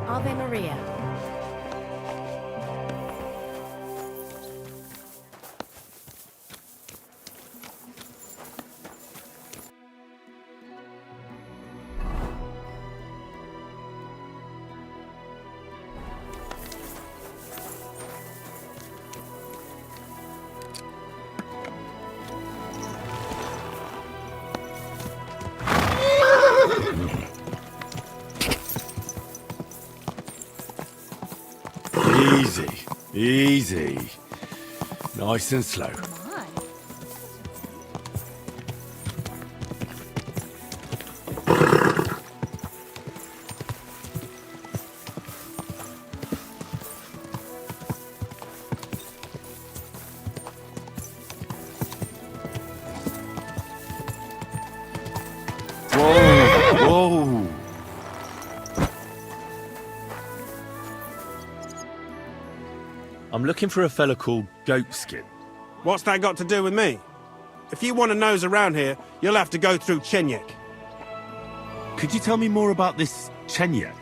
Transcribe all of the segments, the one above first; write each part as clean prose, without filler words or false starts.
Ave Maria. Easy, easy. Nice and slow. Whoa, whoa. I'm looking for a fella called Goatskin. What's that got to do with me? If you want to nose around here, you'll have to go through Chenyek. Could you tell me more about this Chenyek?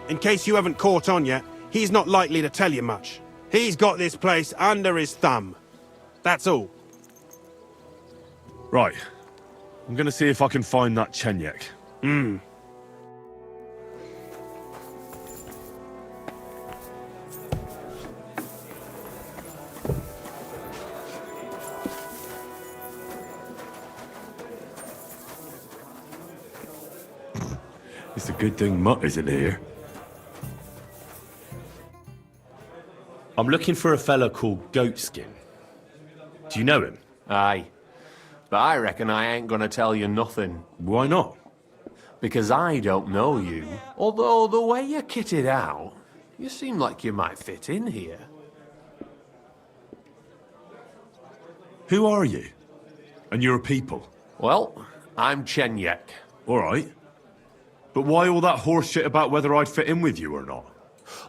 In case you haven't caught on yet, he's not likely to tell you much. He's got this place under his thumb. That's all. Right. I'm gonna see if I can find that Chenyek. It's a good thing Mutt isn't here. I'm looking for a fella called Goatskin. Do you know him? Aye. But I reckon I ain't gonna tell you nothing. Why not? Because I don't know you. Although the way you're kitted out, you seem like you might fit in here. Who are you? And you're a people? Well, I'm Chenyek. All right. But why all that horse shit about whether I'd fit in with you or not?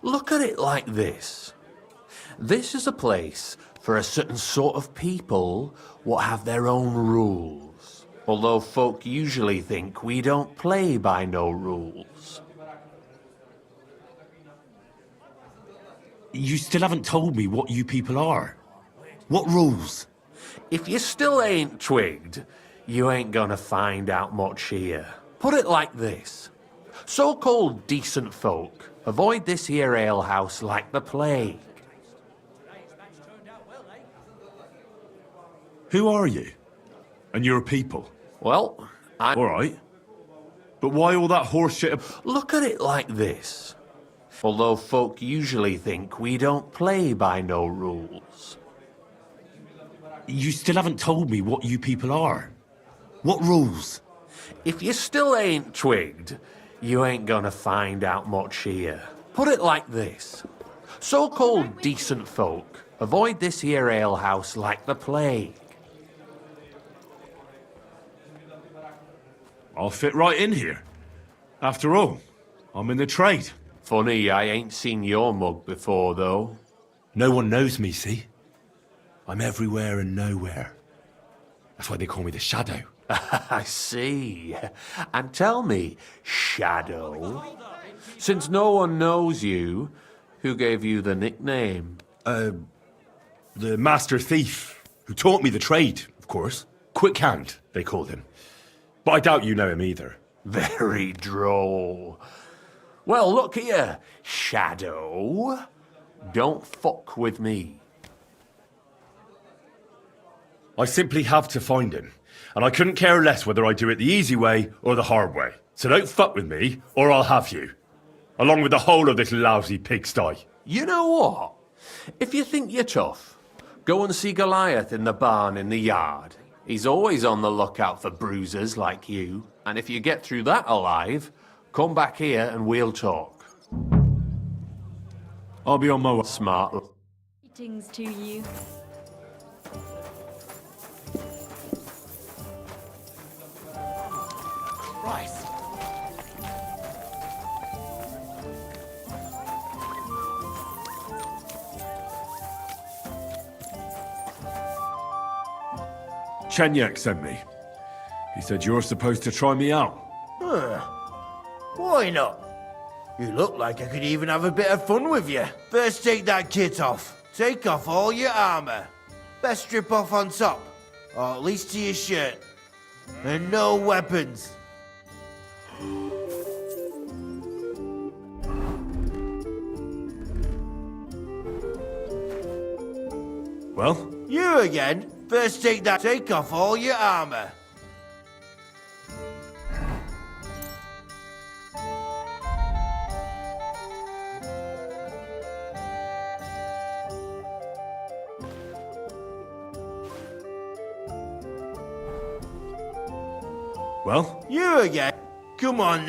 Look at it like this. This is a place for a certain sort of people what have their own rules. Although folk usually think we don't play by no rules. You still haven't told me what you people are. What rules? If you still ain't twigged, you ain't gonna find out much here. Put it like this. So-called decent folk avoid this here alehouse like the plague. Who are you? And you're a people? Well, All right. But why all that horse shit? Look at it like this. Although folk usually think we don't play by no rules. You still haven't told me what you people are. What rules? If you still ain't twigged, you ain't gonna find out much here. Put it like this. So-called decent folk avoid this here alehouse like the plague. I'll fit right in here. After all, I'm in the trade. Funny, I ain't seen your mug before, though. No one knows me, see? I'm everywhere and nowhere. That's why they call me the Shadow. I see. And tell me, Shadow, since no one knows you, who gave you the nickname? The Master Thief, who taught me the trade, of course. Quick Hand, they called him. But I doubt you know him either. Very droll. Well, look here, Shadow. Don't fuck with me. I simply have to find him. And I couldn't care less whether I do it the easy way or the hard way. So don't fuck with me, or I'll have you. Along with the whole of this lousy pigsty. You know what? If you think you're tough, go and see Goliath in the barn in the yard. He's always on the lookout for bruisers like you. And if you get through that alive, come back here and we'll talk. I'll be on my way. Smart. Greetings to you. Christ. Chenyek sent me. He said you're supposed to try me out. Why not? You look like I could even have a bit of fun with you. First take that kit off. Take off all your armor. Best strip off on top, or at least to your shirt. And no weapons. Well? You again? First take off all your armor. Well? You again? Come on.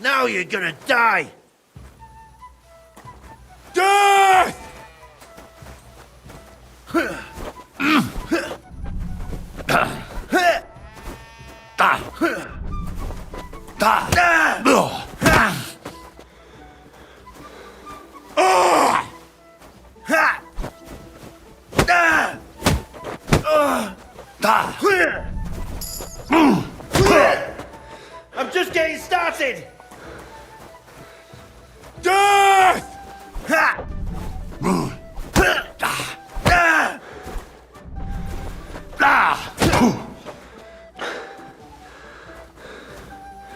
Now you're gonna die! Death! I'm just getting started! Death!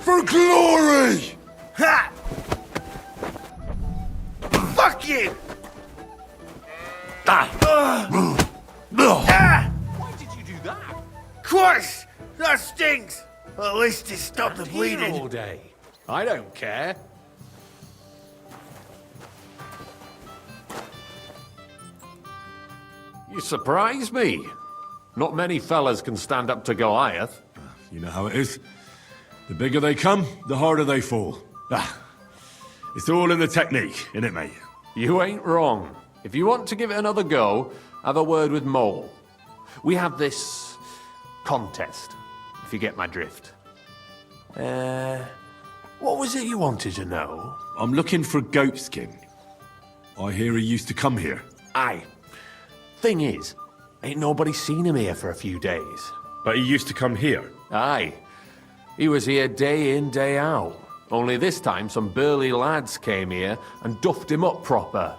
For glory! Fuck you! Why did you do that? Christ! That stinks! At least it stopped the Here bleeding. all day. I don't care. You surprise me. Not many fellas can stand up to Goliath. You know how it is. The bigger they come, the harder they fall. It's all in the technique, innit, mate? You ain't wrong. If you want to give it another go, have a word with Mole. We have this contest, if you get my drift. What was it you wanted to know? I'm looking for Goatskin. I hear he used to come here. Aye. Thing is, ain't nobody seen him here for a few days. But he used to come here. Aye. He was here day in, day out. Only this time some burly lads came here and duffed him up proper.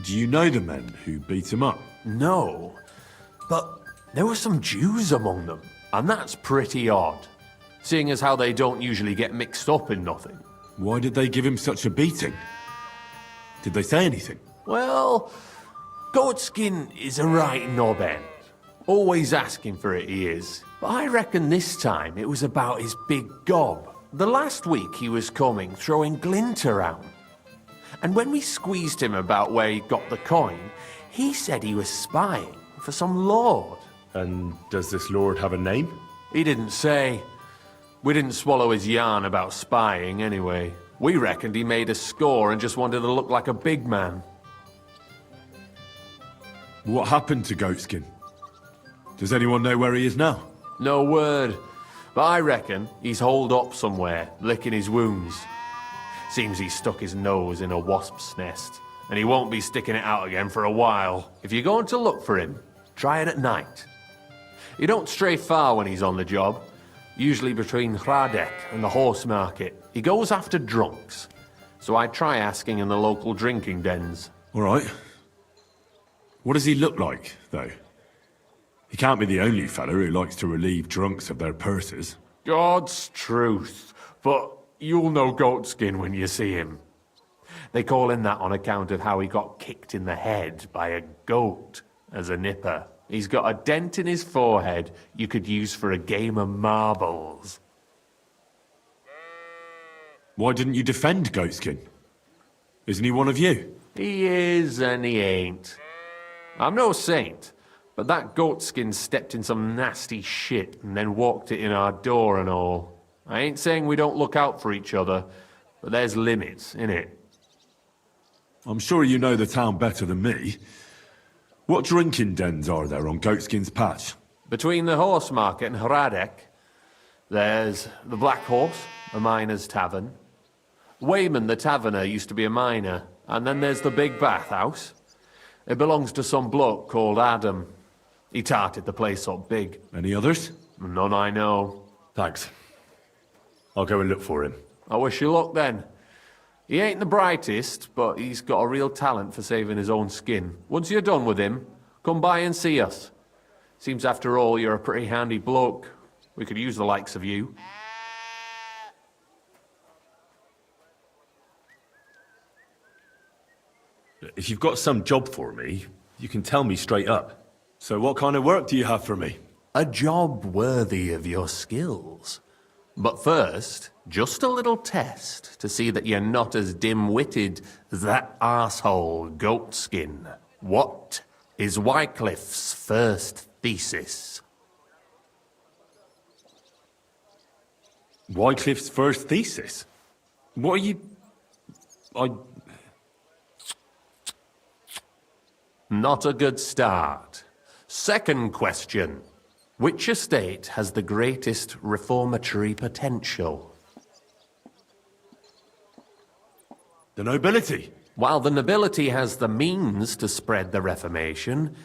Do you know the men who beat him up? No, but there were some Jews among them, and that's pretty odd, seeing as how they don't usually get mixed up in nothing. Why did they give him such a beating? Did they say anything? Well, Goatskin is a right knob end. Always asking for it, he is. But I reckon this time it was about his big gob. The last week he was coming, throwing glint around. And when we squeezed him about where he got the coin, he said he was spying for some lord. And does this lord have a name? He didn't say. We didn't swallow his yarn about spying anyway. We reckoned he made a score and just wanted to look like a big man. What happened to Goatskin? Does anyone know where he is now? No word. But I reckon he's holed up somewhere, licking his wounds. Seems he stuck his nose in a wasp's nest, and he won't be sticking it out again for a while. If you're going to look for him, try it at night. He don't stray far when he's on the job. Usually between Hradek and the horse market. He goes after drunks. So I try asking in the local drinking dens. All right. What does he look like, though? He can't be the only fella who likes to relieve drunks of their purses. God's truth. But you'll know Goatskin when you see him. They call him that on account of how he got kicked in the head by a goat as a nipper. He's got a dent in his forehead you could use for a game of marbles. Why didn't you defend Goatskin? Isn't he one of you? He is and he ain't. I'm no saint, but that Goatskin stepped in some nasty shit and then walked it in our door and all. I ain't saying we don't look out for each other, but there's limits, innit? I'm sure you know the town better than me. What drinking dens are there on Goatskin's patch? Between the horse market and Hradek, there's the Black Horse, a miner's tavern. Wayman the taverner used to be a miner, and then there's the big bathhouse. It belongs to some bloke called Adam. He tarted the place up big. Any others? None I know. Thanks. I'll go and look for him. I wish you luck then. He ain't the brightest, but he's got a real talent for saving his own skin. Once you're done with him, come by and see us. Seems after all you're a pretty handy bloke. We could use the likes of you. If you've got some job for me, you can tell me straight up. So what kind of work do you have for me? A job worthy of your skills. But first, just a little test to see that you're not as dim-witted as that arsehole Goatskin. What is Wycliffe's first thesis? Wycliffe's first thesis? What are you... Not a good start. Second question. Which estate has the greatest reformatory potential? The nobility. While the nobility has the means to spread the Reformation,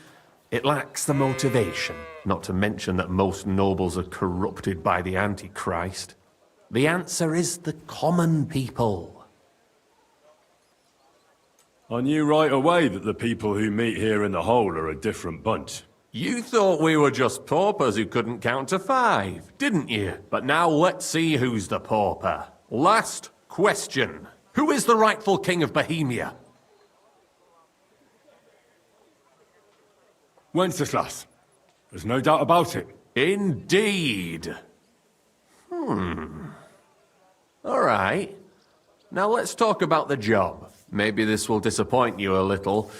it lacks the motivation, not to mention that most nobles are corrupted by the Antichrist. The answer is the common people. I knew right away that the people who meet here in the hole are a different bunch. You thought we were just paupers who couldn't count to 5, didn't you? But now let's see who's the pauper. Last question. Who is the rightful king of Bohemia? Wenceslas. There's no doubt about it. Indeed. All right. Now let's talk about the job. Maybe this will disappoint you a little,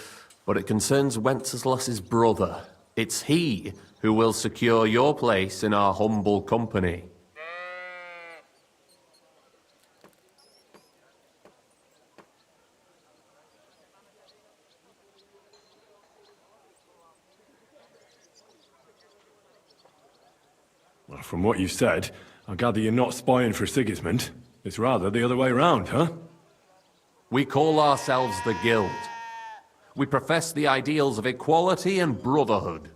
but it concerns Wenceslas's brother. It's he who will secure your place in our humble company. Well, from what you said, I gather you're not spying for Sigismund. It's rather the other way round, huh? We call ourselves the Guild. We profess the ideals of equality and brotherhood.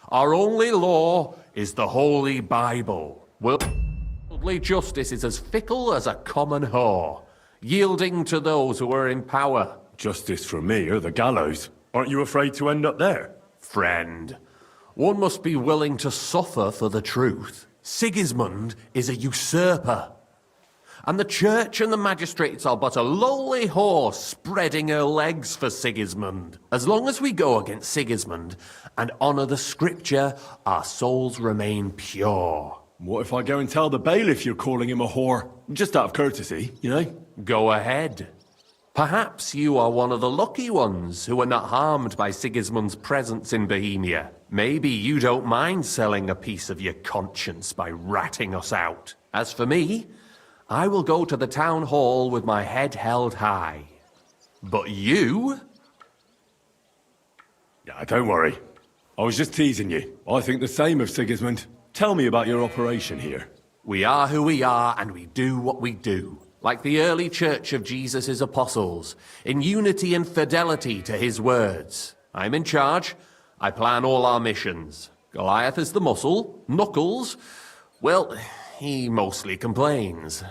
Our only law is the Holy Bible. Worldly justice is as fickle as a common whore, yielding to those who are in power. Justice for me or the gallows. Aren't you afraid to end up there? Friend, one must be willing to suffer for the truth. Sigismund is a usurper. And the church and the magistrates are but a lowly whore spreading her legs for Sigismund. As long as we go against Sigismund and honour the scripture, our souls remain pure. What if I go and tell the bailiff you're calling him a whore? Just out of courtesy, you know? Go ahead. Perhaps you are one of the lucky ones who are not harmed by Sigismund's presence in Bohemia. Maybe you don't mind selling a piece of your conscience by ratting us out. As for me, I will go to the town hall with my head held high. But you? Yeah, don't worry. I was just teasing you. I think the same of Sigismund. Tell me about your operation here. We are who we are, and we do what we do. Like the early church of Jesus' apostles, in unity and fidelity to his words. I'm in charge. I plan all our missions. Goliath is the muscle. Knuckles, well, he mostly complains.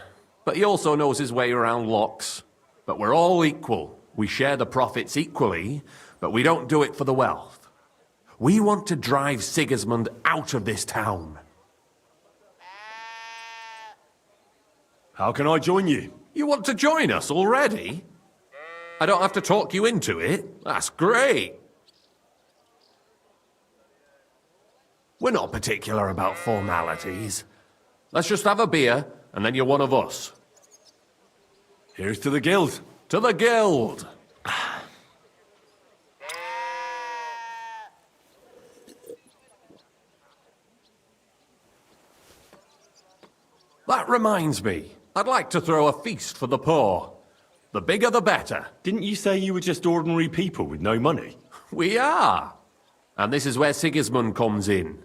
But he also knows his way around locks. But we're all equal. We share the profits equally, but we don't do it for the wealth. We want to drive Sigismund out of this town. How can I join you? You want to join us already? I don't have to talk you into it. That's great. We're not particular about formalities. Let's just have a beer, and then you're one of us. Here's to the guild. To the Guild! That reminds me. I'd like to throw a feast for the poor. The bigger the better. Didn't you say you were just ordinary people with no money? We are. And this is where Sigismund comes in.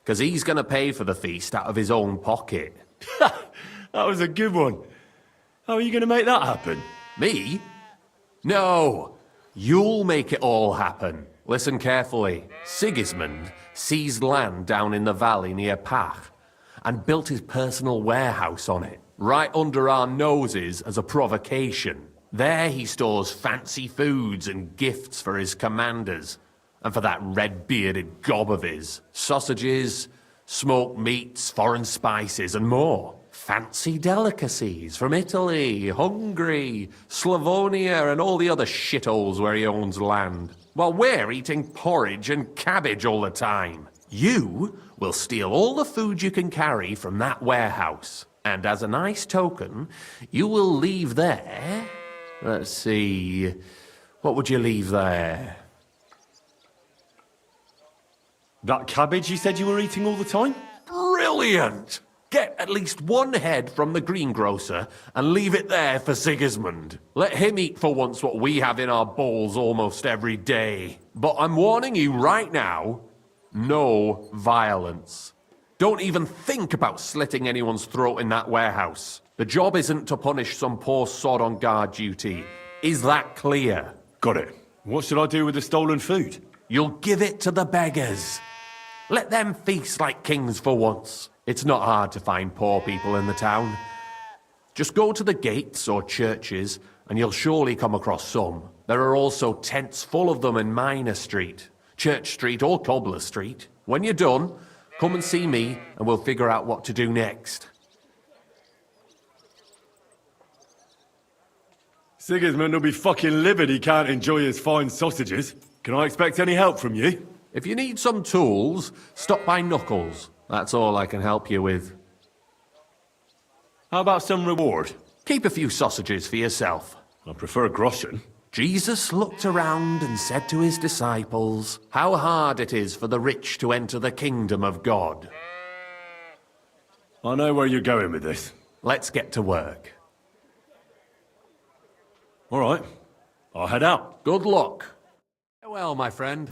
Because he's going to pay for the feast out of his own pocket. That was a good one. How are you going to make that happen? Me? No, you'll make it all happen. Listen carefully. Sigismund seized land down in the valley near Pach and built his personal warehouse on it, right under our noses as a provocation. There he stores fancy foods and gifts for his commanders, and for that red-bearded gob of his, sausages, smoked meats, foreign spices, and more. Fancy delicacies from Italy, Hungary, Slavonia, and all the other shitholes where he owns land. While we're eating porridge and cabbage all the time. You will steal all the food you can carry from that warehouse. And as a nice token, you will leave there... Let's see... What would you leave there? That cabbage you said you were eating all the time? Brilliant! Get at least one head from the greengrocer and leave it there for Sigismund. Let him eat for once what we have in our bowls almost every day. But I'm warning you right now, no violence. Don't even think about slitting anyone's throat in that warehouse. The job isn't to punish some poor sod on guard duty. Is that clear? Got it. What should I do with the stolen food? You'll give it to the beggars. Let them feast like kings for once. It's not hard to find poor people in the town. Just go to the gates or churches and you'll surely come across some. There are also tents full of them in Minor Street, Church Street or Cobbler Street. When you're done, come and see me and we'll figure out what to do next. Sigismund will be fucking livid he can't enjoy his fine sausages. Can I expect any help from you? If you need some tools, stop by Knuckles. That's all I can help you with. How about some reward? Keep a few sausages for yourself. I prefer groschen. Jesus looked around and said to his disciples, how hard it is for the rich to enter the kingdom of God. I know where you're going with this. Let's get to work. All right, I'll head out. Good luck. Farewell, my friend.